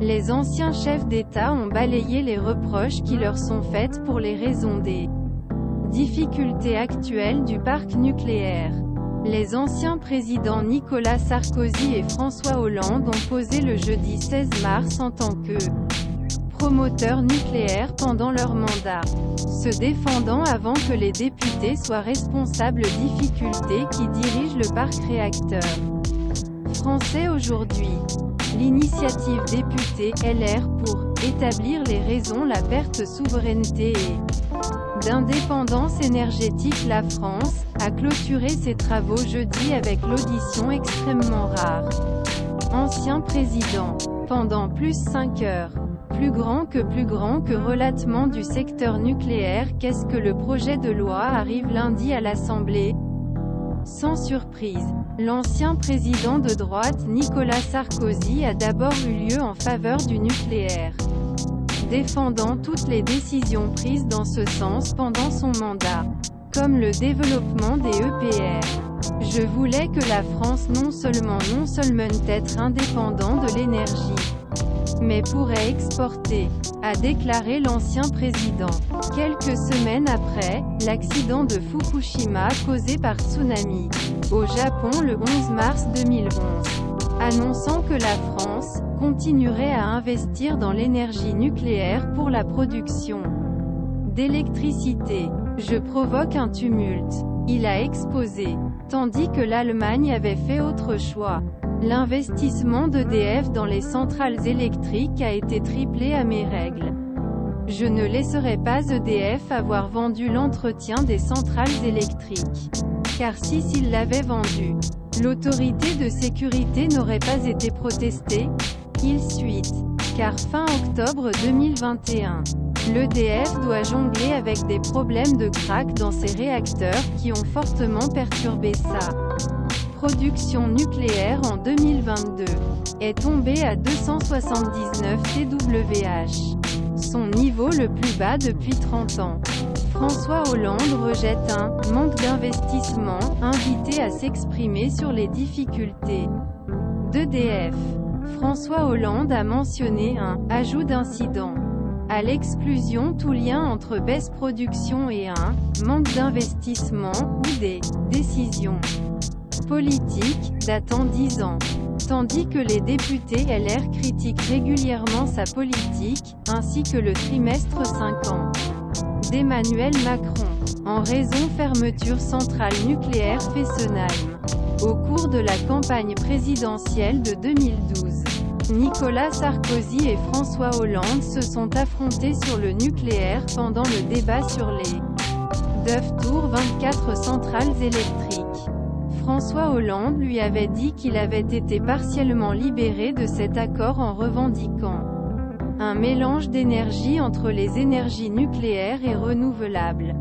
Les anciens chefs d'État ont balayé les reproches qui leur sont faites pour les raisons des difficultés actuelles du parc nucléaire. Les anciens présidents Nicolas Sarkozy et François Hollande ont posé le jeudi 16 mars en tant que promoteurs nucléaires pendant leur mandat, se défendant avant que les députés soient responsables difficultés qui dirigent le parc réacteur français aujourd'hui. L'initiative députée LR pour établir les raisons la perte souveraineté et d'indépendance énergétique. La France a clôturé ses travaux jeudi avec l'audition extrêmement rare. Ancien président. Pendant plus 5 heures. Plus grand que relatement du secteur nucléaire. Qu'est-ce que le projet de loi arrive lundi à l'Assemblée? Sans surprise, l'ancien président de droite Nicolas Sarkozy a d'abord eu lieu en faveur du nucléaire, défendant toutes les décisions prises dans ce sens pendant son mandat, comme le développement des EPR. Je voulais que la France non seulement être indépendant de l'énergie, mais pourrait exporter, a déclaré l'ancien président. Quelques semaines après, l'accident de Fukushima causé par tsunami au Japon le 11 mars 2011, annonçant que la France continuerait à investir dans l'énergie nucléaire pour la production d'électricité. Je provoque un tumulte. Il a exposé. Tandis que l'Allemagne avait fait autre choix. L'investissement d'EDF dans les centrales électriques a été triplé à mes règles. Je ne laisserai pas EDF avoir vendu l'entretien des centrales électriques. Car s'il l'avait vendu, l'autorité de sécurité n'aurait pas été protestée. Il suite. Car fin octobre 2021, l'EDF doit jongler avec des problèmes de crack dans ses réacteurs qui ont fortement perturbé sa production nucléaire en 2022, est tombé à 279 TWh, son niveau le plus bas depuis 30 ans. François Hollande rejette un « manque d'investissement », invité à s'exprimer sur les difficultés d'EDF. François Hollande a mentionné un « ajout d'incident » à l'exclusion tout lien entre baisse production et un « manque d'investissement » ou des « décisions politique, datant 10 ans. Tandis que les députés LR critiquent régulièrement sa politique, ainsi que le trimestre 5 ans d'Emmanuel Macron, en raison fermeture centrale nucléaire Fessenheim. Au cours de la campagne présidentielle de 2012, Nicolas Sarkozy et François Hollande se sont affrontés sur le nucléaire pendant le débat sur les 9 tours 24 centrales électriques. François Hollande lui avait dit qu'il avait été partiellement libéré de cet accord en revendiquant un mélange d'énergie entre les énergies nucléaires et renouvelables.